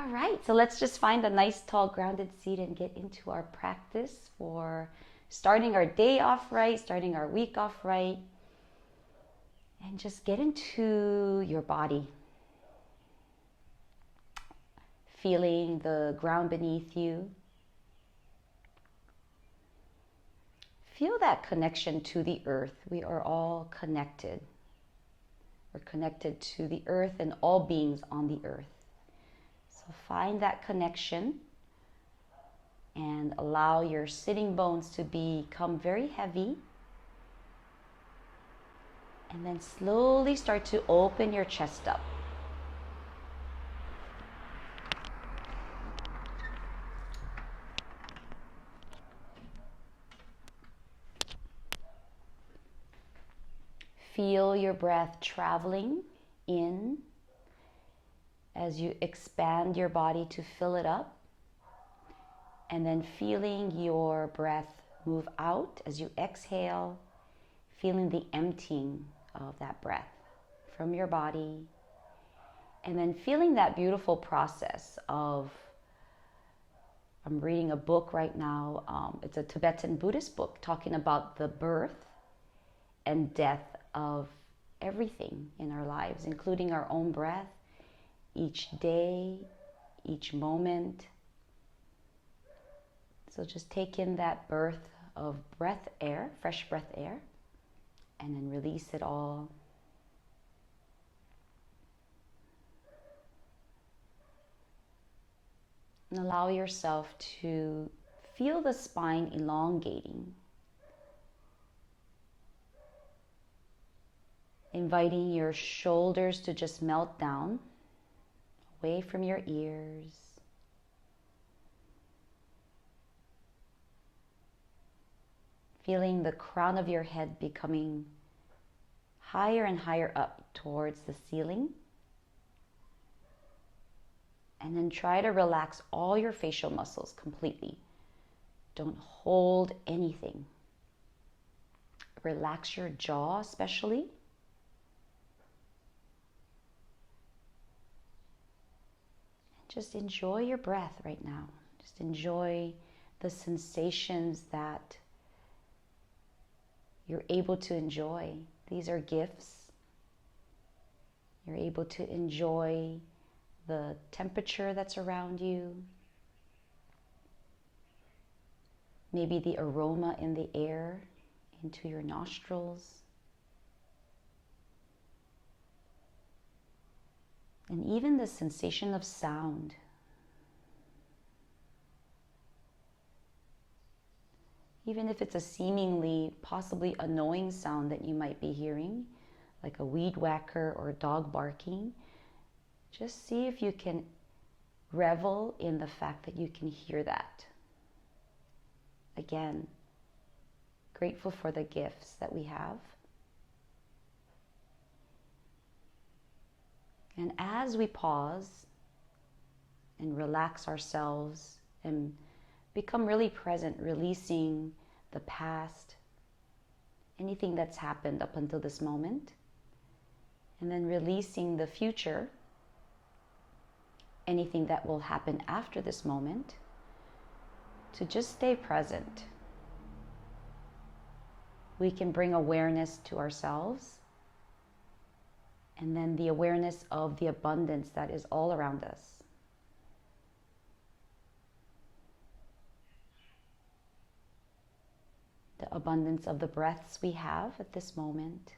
All right, so let's just find a nice tall grounded seat and get into our practice for starting our day off right, starting our week off right. And just get into your body. Feeling the ground beneath you. Feel that connection to the earth. We are all connected. We're connected to the earth and all beings on the earth. So find that connection and allow your sitting bones to become very heavy. And then slowly start to open your chest up. Feel your breath traveling in as you expand your body to fill it up. And then feeling your breath move out as you exhale, feeling the emptying of that breath from your body. And then feeling that beautiful process of, I'm reading a book right now, it's a Tibetan Buddhist book talking about the birth and death of everything in our lives, including our own breath, each day, each moment. So just take in that birth of breath air, fresh breath air, and then release it all. And allow yourself to feel the spine elongating. Inviting your shoulders to just melt down, away from your ears. Feeling the crown of your head becoming higher and higher up towards the ceiling. And then try to relax all your facial muscles completely. Don't hold anything. Relax your jaw especially. Just enjoy your breath right now. Just enjoy the sensations that you're able to enjoy. These are gifts. You're able to enjoy the temperature that's around you. Maybe the aroma in the air into your nostrils. And even the sensation of sound. Even if it's a seemingly, possibly annoying sound that you might be hearing, like a weed whacker or a dog barking, just see if you can revel in the fact that you can hear that. Again, grateful for the gifts that we have. And as we pause and relax ourselves and become really present, releasing the past, anything that's happened up until this moment, and then releasing the future, anything that will happen after this moment, to just stay present. We can bring awareness to ourselves. And then the awareness of the abundance that is all around us. The abundance of the breaths we have at this moment.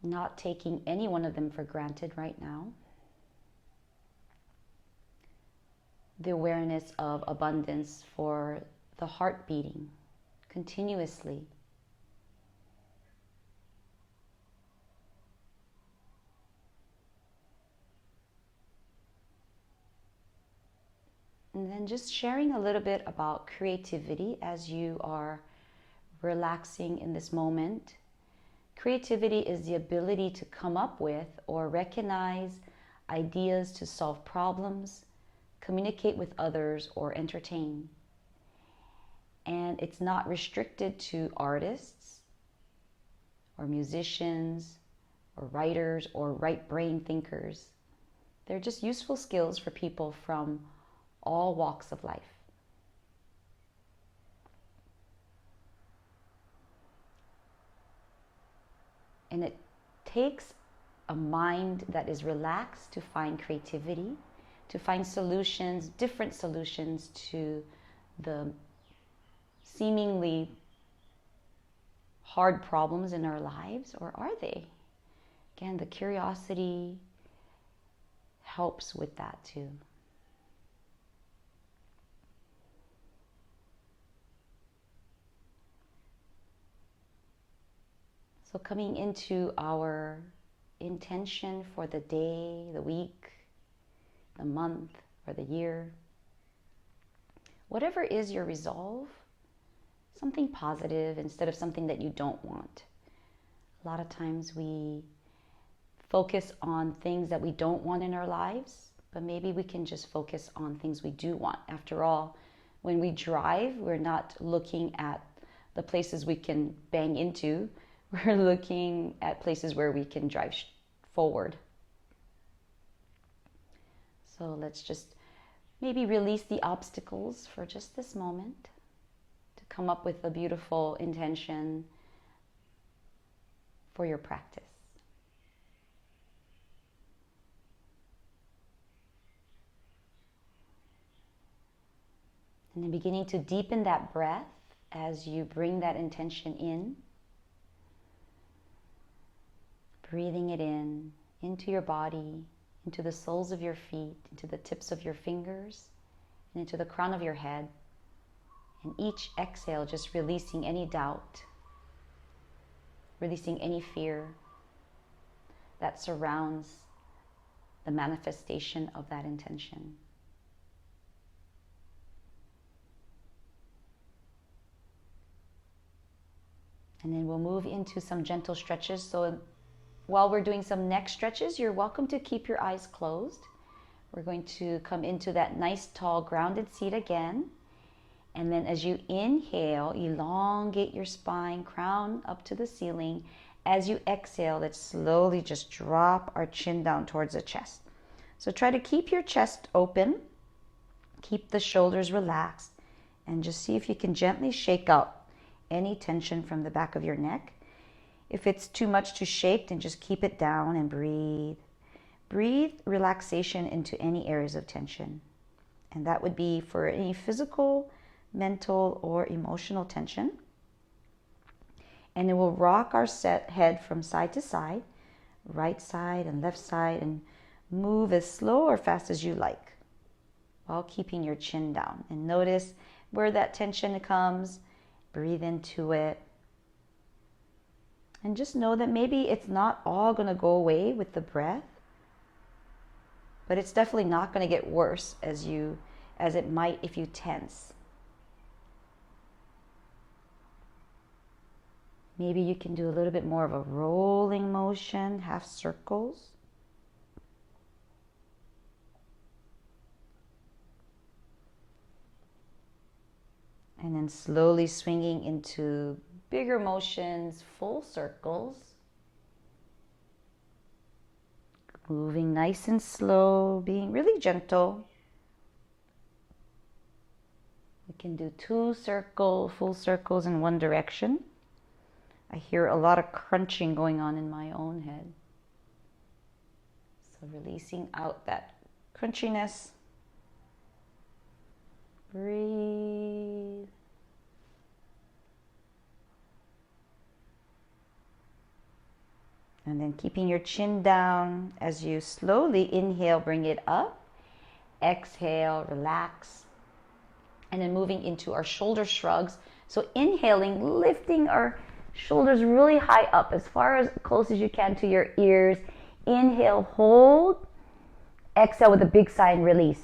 Not taking any one of them for granted right now. The awareness of abundance for the heart beating continuously. And then just sharing a little bit about creativity as you are relaxing in this moment. Creativity is the ability to come up with or recognize ideas to solve problems, communicate with others, or entertain. And it's not restricted to artists or musicians or writers or right brain thinkers. They're just useful skills for people from all walks of life. And it takes a mind that is relaxed to find creativity, to find solutions, different solutions to the seemingly hard problems in our lives, or are they? Again, the curiosity helps with that too. So coming into our intention for the day, the week, the month, or the year, whatever is your resolve, something positive instead of something that you don't want. A lot of times we focus on things that we don't want in our lives, but maybe we can just focus on things we do want. After all, when we drive, we're not looking at the places we can bang into. We're looking at places where we can drive forward. So let's just maybe release the obstacles for just this moment to come up with a beautiful intention for your practice. And then beginning to deepen that breath as you bring that intention in. Breathing it in, into your body, into the soles of your feet, into the tips of your fingers, and into the crown of your head. And each exhale, just releasing any doubt, releasing any fear that surrounds the manifestation of that intention. And then we'll move into some gentle stretches. So while we're doing some neck stretches, you're welcome to keep your eyes closed. We're going to come into that nice, tall, grounded seat again. And then as you inhale, elongate your spine, crown up to the ceiling. As you exhale, let's slowly just drop our chin down towards the chest. So try to keep your chest open, keep the shoulders relaxed, and just see if you can gently shake out any tension from the back of your neck. If it's too much to shake, then just keep it down and breathe. Breathe relaxation into any areas of tension. And that would be for any physical, mental, or emotional tension. And then we'll rock our head from side to side, right side and left side, and move as slow or fast as you like while keeping your chin down. And notice where that tension comes. Breathe into it. And just know that maybe it's not all going to go away with the breath, but it's definitely not going to get worse as it might if you tense. Maybe you can do a little bit more of a rolling motion, half circles. And then slowly swinging into bigger motions, full circles. Moving nice and slow, being really gentle. We can do 2 full circles in one direction. I hear a lot of crunching going on in my own head. So releasing out that crunchiness. Breathe. And then keeping your chin down as you slowly inhale, bring it up. Exhale, relax. And then moving into our shoulder shrugs. So inhaling, lifting our shoulders really high up, as far as close as you can to your ears. Inhale, hold. Exhale with a big sigh and release.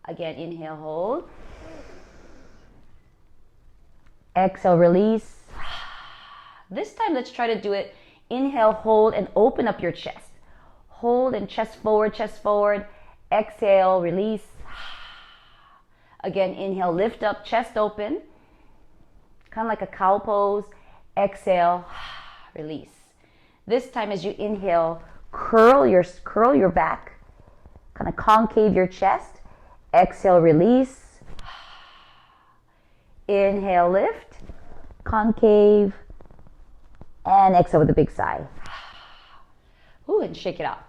Again, inhale, hold. Exhale, release. This time, let's try to do it. Inhale, hold, and open up your chest. Hold and chest forward. Exhale, release. Again, inhale, lift up, chest open. Kind of like a cow pose. Exhale, release. This time as you inhale, curl your back, kind of concave your chest. Exhale, release. Inhale, lift, concave, and exhale with a big sigh. Ooh, and shake it out.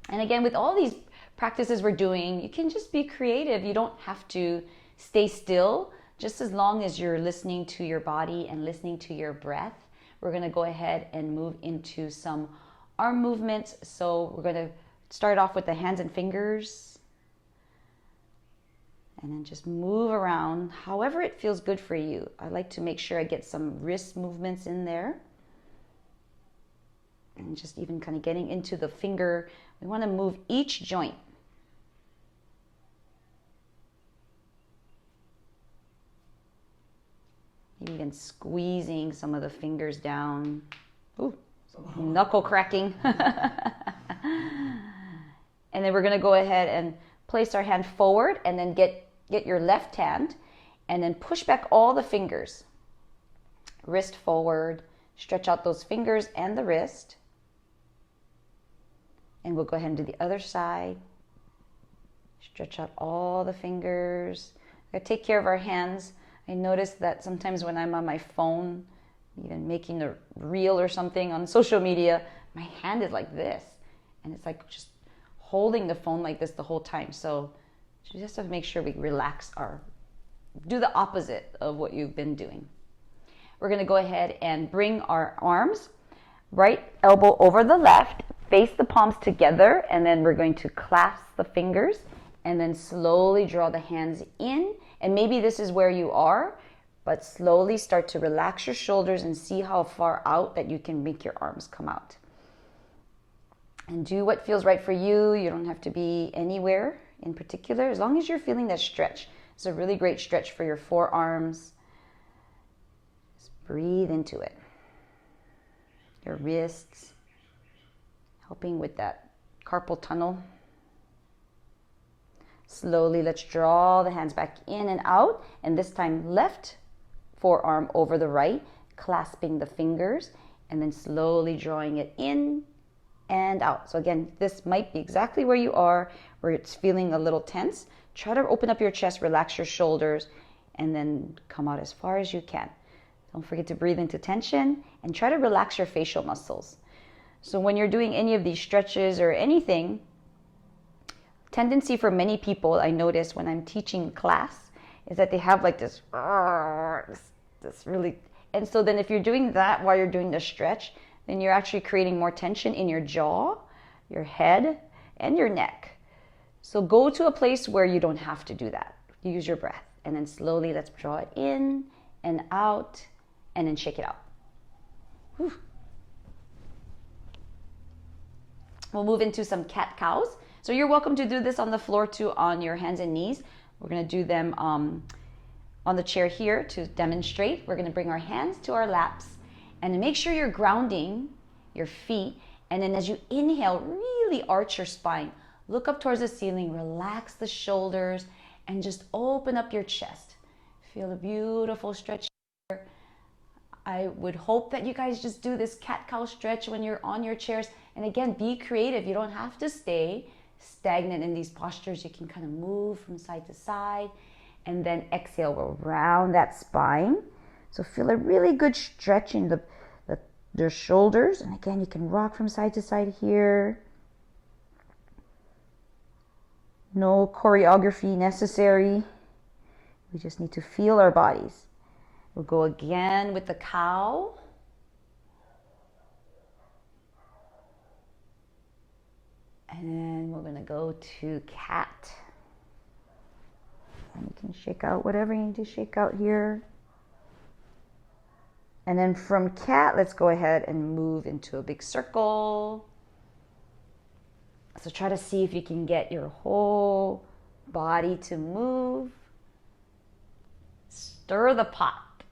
And again, with all these practices we're doing, you can just be creative. You don't have to stay still, just as long as you're listening to your body and listening to your breath. We're going to go ahead and move into some arm movements. So we're going to start off with the hands and fingers. And then just move around however it feels good for you. I like to make sure I get some wrist movements in there. And just even kind of getting into the finger. We want to move each joint. Even squeezing some of the fingers down. Ooh, knuckle cracking. And then we're going to go ahead and place our hand forward and then get your left hand and then push back all the fingers. Wrist forward, stretch out those fingers and the wrist. And we'll go ahead and do the other side. Stretch out all the fingers. Gotta take care of our hands. I notice that sometimes when I'm on my phone, even making a reel or something on social media, my hand is like this. And it's like just holding the phone like this the whole time. So you just have to make sure we relax do the opposite of what you've been doing. We're going to go ahead and bring our arms, right elbow over the left, face the palms together, and then we're going to clasp the fingers and then slowly draw the hands in. And maybe this is where you are, but slowly start to relax your shoulders and see how far out that you can make your arms come out. And do what feels right for you. You don't have to be anywhere in particular, as long as you're feeling that stretch. It's a really great stretch for your forearms. Just breathe into it. Your wrists, helping with that carpal tunnel. Slowly, let's draw the hands back in and out. And this time, left forearm over the right, clasping the fingers, and then slowly drawing it in and out. So again, this might be exactly where you are, where it's feeling a little tense. Try to open up your chest, relax your shoulders, and then come out as far as you can. Don't forget to breathe into tension and try to relax your facial muscles. So when you're doing any of these stretches or anything, tendency for many people, I notice when I'm teaching class, is that they have like this really, and so then if you're doing that while you're doing the stretch, then you're actually creating more tension in your jaw, your head, and your neck. So go to a place where you don't have to do that. Use your breath, and then slowly let's draw it in and out, and then shake it out. Whew. We'll move into some cat-cows. So you're welcome to do this on the floor too, on your hands and knees. We're going to do them on the chair here to demonstrate. We're going to bring our hands to our laps and make sure you're grounding your feet. And then as you inhale, really arch your spine. Look up towards the ceiling, relax the shoulders, and just open up your chest. Feel a beautiful stretch here. I would hope that you guys just do this cat-cow stretch when you're on your chairs. And again, be creative. You don't have to stay stagnant in these postures. You can kind of move from side to side. And then exhale, we'll round that spine. So feel a really good stretch in the shoulders. And again, you can rock from side to side here. No choreography necessary. We just need to feel our bodies. We'll go again with the cow. And then we're going to go to cat. And you can shake out whatever you need to shake out here. And then from cat, let's go ahead and move into a big circle. So try to see if you can get your whole body to move. Stir the pot.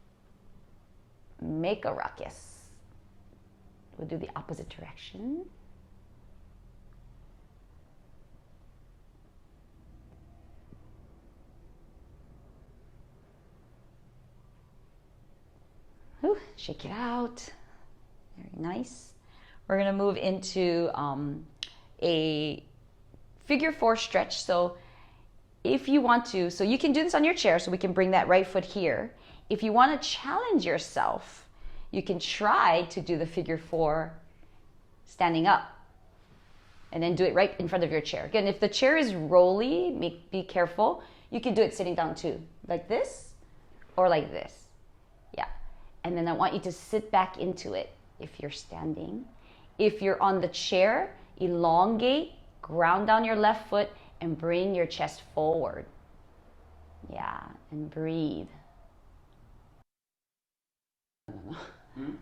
Make a ruckus. We'll do the opposite direction. Whew. Shake it out. Very nice. We're going to move into a figure 4 stretch. So if you want to, so you can do this on your chair, so we can bring that right foot here. If you want to challenge yourself, you can try to do the figure 4 standing up and then do it right in front of your chair. Again, if the chair is rolly, be careful. You can do it sitting down too, like this or like this. Yeah. And then I want you to sit back into it if you're standing. If you're on the chair, elongate, ground down your left foot, and bring your chest forward. Yeah, and breathe.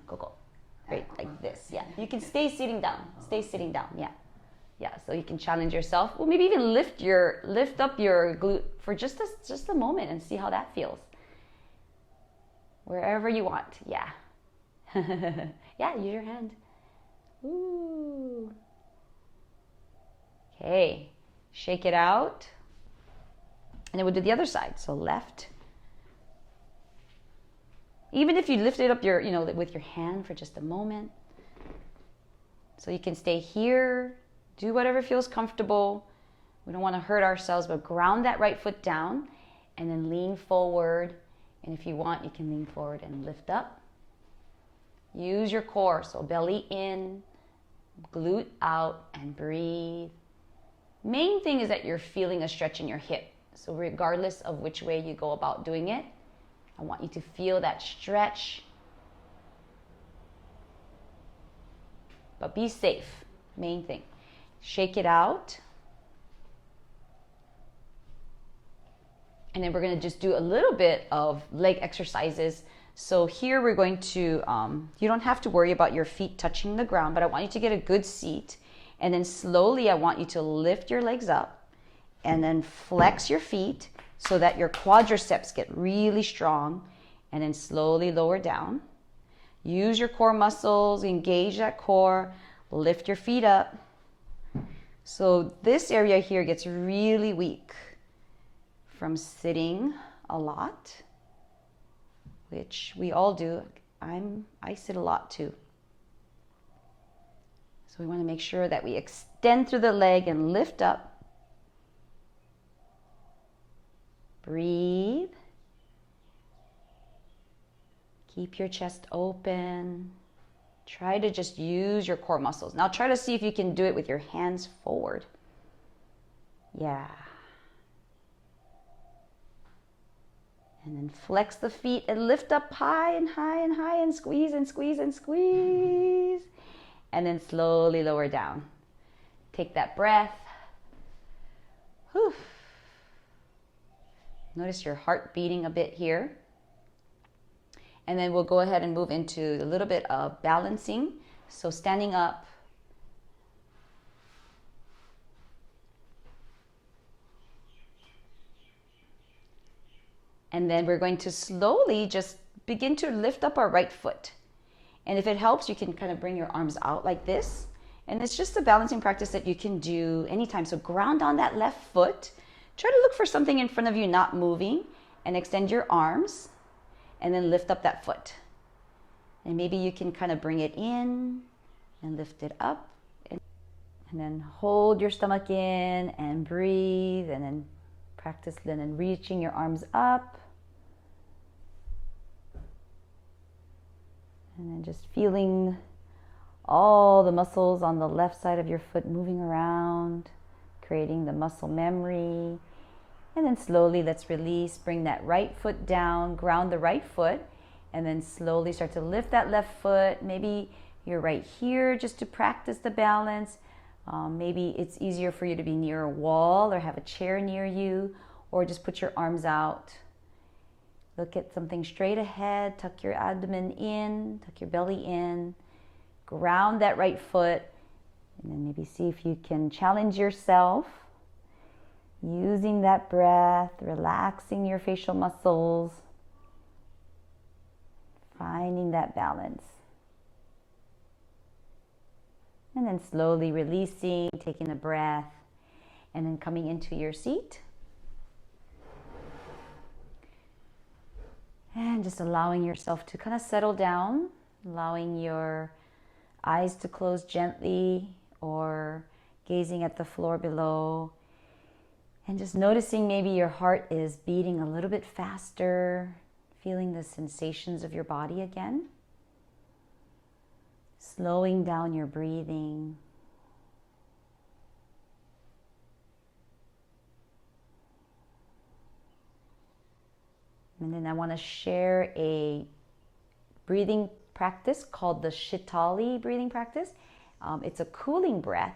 Go. Great, like this. Yeah, you can stay sitting down. Stay sitting down. Yeah, yeah. So you can challenge yourself. Well, maybe even lift up your glute for just a moment and see how that feels. Wherever you want. Yeah. Yeah. Use your hand. Ooh. Okay. Shake it out. And then we'll do the other side. So left. Even if you lift it up with your hand for just a moment. So you can stay here. Do whatever feels comfortable. We don't want to hurt ourselves, but ground that right foot down and then lean forward. And if you want, you can lean forward and lift up. Use your core. So belly in, glute out, and breathe. Main thing is that you're feeling a stretch in your hip. So regardless of which way you go about doing it, I want you to feel that stretch. But be safe. Main thing. Shake it out. And then we're going to just do a little bit of leg exercises. So here we're going to, you don't have to worry about your feet touching the ground, but I want you to get a good seat. And then slowly I want you to lift your legs up and then flex your feet so that your quadriceps get really strong, and then slowly lower down. Use your core muscles, engage that core, lift your feet up. So this area here gets really weak from sitting a lot, which we all do. I sit a lot too. So we want to make sure that we extend through the leg and lift up. Breathe. Keep your chest open. Try to just use your core muscles. Now try to see if you can do it with your hands forward. Yeah. And then flex the feet and lift up high and high and high and squeeze and squeeze and squeeze. And then slowly lower down. Take that breath. Whew. Notice your heart beating a bit here. And then we'll go ahead and move into a little bit of balancing. So standing up. And then we're going to slowly just begin to lift up our right foot. And if it helps, you can kind of bring your arms out like this. And it's just a balancing practice that you can do anytime. So ground on that left foot. Try to look for something in front of you not moving, and extend your arms and then lift up that foot. And maybe you can kind of bring it in and lift it up. And then hold your stomach in and breathe, and then practice then reaching your arms up. And then just feeling all the muscles on the left side of your foot moving around, creating the muscle memory. And then slowly let's release, bring that right foot down, ground the right foot, and then slowly start to lift that left foot. Maybe you're right here just to practice the balance. Maybe it's easier for you to be near a wall or have a chair near you, or just put your arms out. Look at something straight ahead, tuck your abdomen in, tuck your belly in, ground that right foot, and then maybe see if you can challenge yourself using that breath, relaxing your facial muscles, finding that balance. And then slowly releasing, taking a breath, and then coming into your seat. And just allowing yourself to kind of settle down, allowing your eyes to close gently or gazing at the floor below. And just noticing maybe your heart is beating a little bit faster, feeling the sensations of your body again. Slowing down your breathing. And then I want to share a breathing practice called the Shitali breathing practice. It's a cooling breath.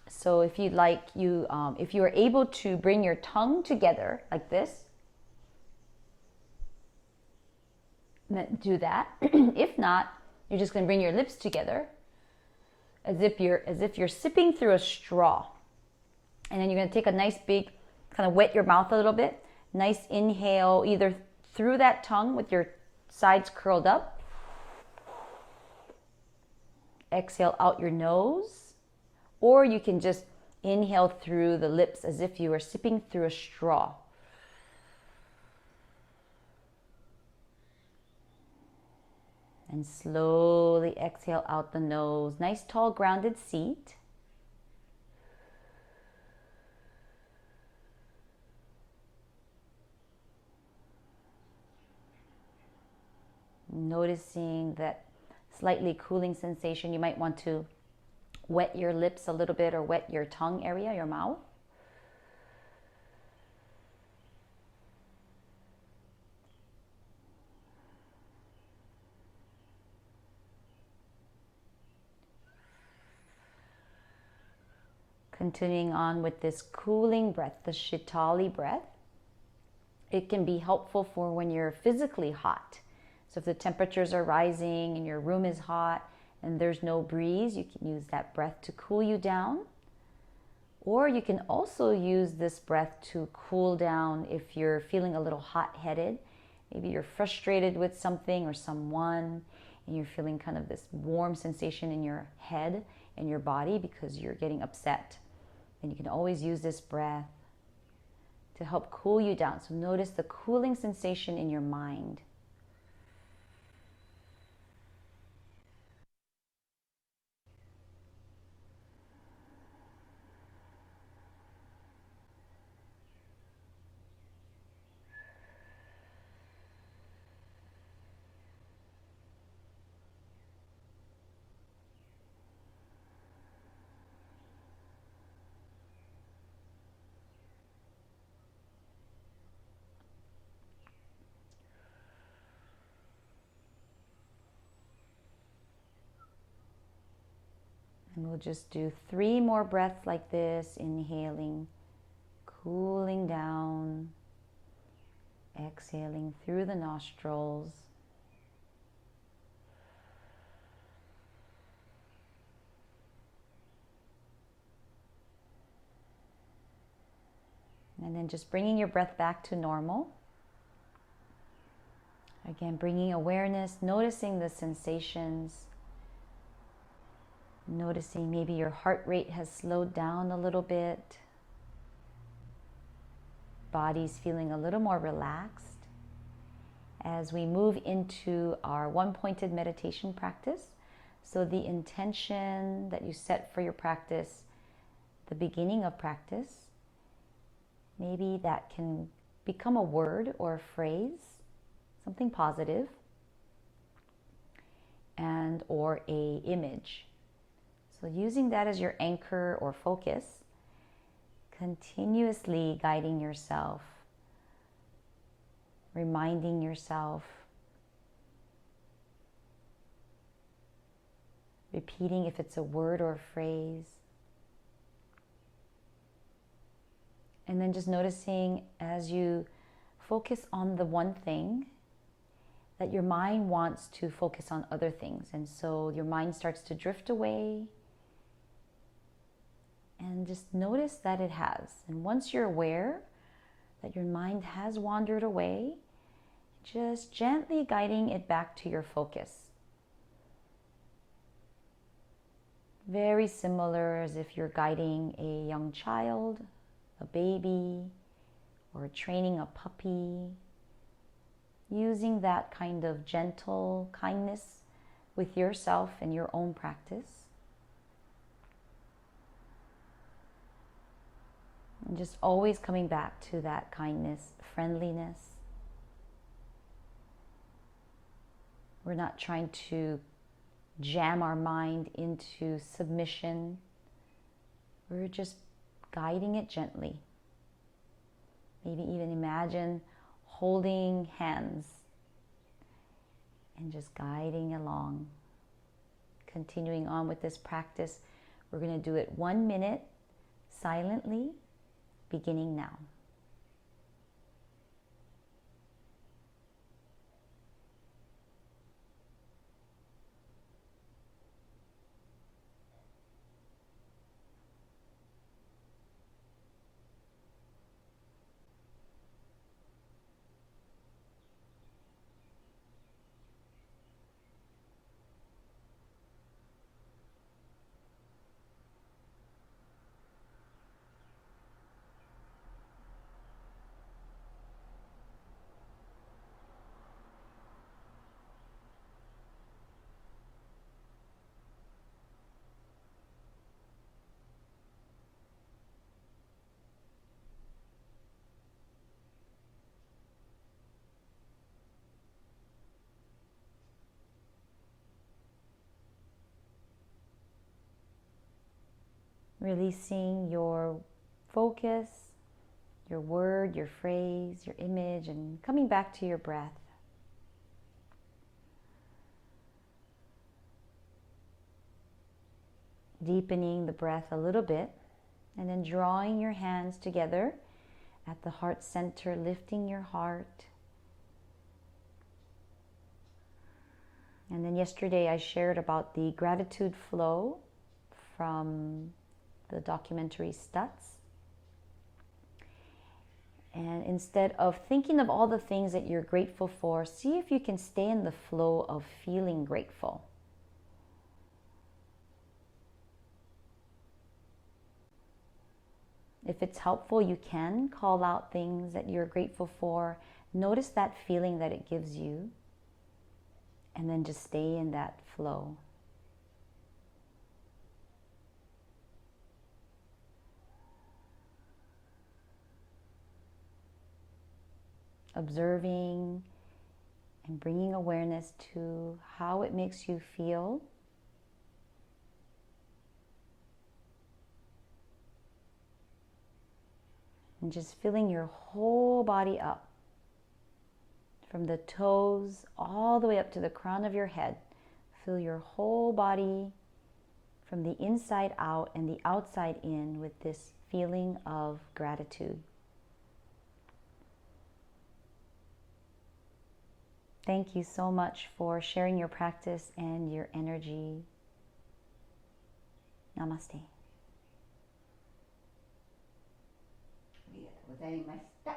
So if you'd like, if you are able to bring your tongue together like this, do that. If not, you're just going to bring your lips together as if you're sipping through a straw. And then you're going to take a nice big, kind of wet your mouth a little bit. Nice inhale, either through that tongue with your sides curled up. Exhale out your nose. Or you can just inhale through the lips as if you were sipping through a straw. And slowly exhale out the nose. Nice tall grounded seat. Noticing that slightly cooling sensation. You might want to wet your lips a little bit or wet your tongue area, your mouth. Continuing on with this cooling breath, the Shitali breath. It can be helpful for when you're physically hot. So if the temperatures are rising and your room is hot and there's no breeze, you can use that breath to cool you down. Or you can also use this breath to cool down if you're feeling a little hot-headed. Maybe you're frustrated with something or someone and you're feeling kind of this warm sensation in your head and your body because you're getting upset. And you can always use this breath to help cool you down. So notice the cooling sensation in your mind. And we'll just do 3 more breaths like this, inhaling, cooling down, exhaling through the nostrils. And then just bringing your breath back to normal. Again, bringing awareness, noticing the sensations. Noticing maybe your heart rate has slowed down a little bit. Body's feeling a little more relaxed. As we move into our one-pointed meditation practice, so the intention that you set for your practice, the beginning of practice, maybe that can become a word or a phrase, something positive, and or a image. So using that as your anchor or focus, continuously guiding yourself, reminding yourself, repeating if it's a word or a phrase. And then just noticing as you focus on the one thing that your mind wants to focus on other things. And so your mind starts to drift away. And just notice that it has. And once you're aware that your mind has wandered away, just gently guiding it back to your focus. Very similar as if you're guiding a young child, a baby, or training a puppy. using that kind of gentle kindness with yourself and your own practice. And just always coming back to that kindness, friendliness. We're not trying to jam our mind into submission. We're just guiding it gently. Maybe even imagine holding hands and just guiding along. Continuing on with this practice, we're going to do it 1 minute silently, beginning now. Releasing your focus, your word, your phrase, your image, and coming back to your breath. Deepening the breath a little bit, and then drawing your hands together at the heart center, lifting your heart. And then yesterday I shared about the gratitude flow from the documentary Stutz. And instead of thinking of all the things that you're grateful for, see if you can stay in the flow of feeling grateful. If it's helpful, you can call out things that you're grateful for. Notice that feeling that it gives you, and then just stay in that flow. Observing and bringing awareness to how it makes you feel. And just filling your whole body up, from the toes all the way up to the crown of your head. Fill your whole body from the inside out and the outside in with this feeling of gratitude. Thank you so much for sharing your practice and your energy. Namaste. ありがとうございました。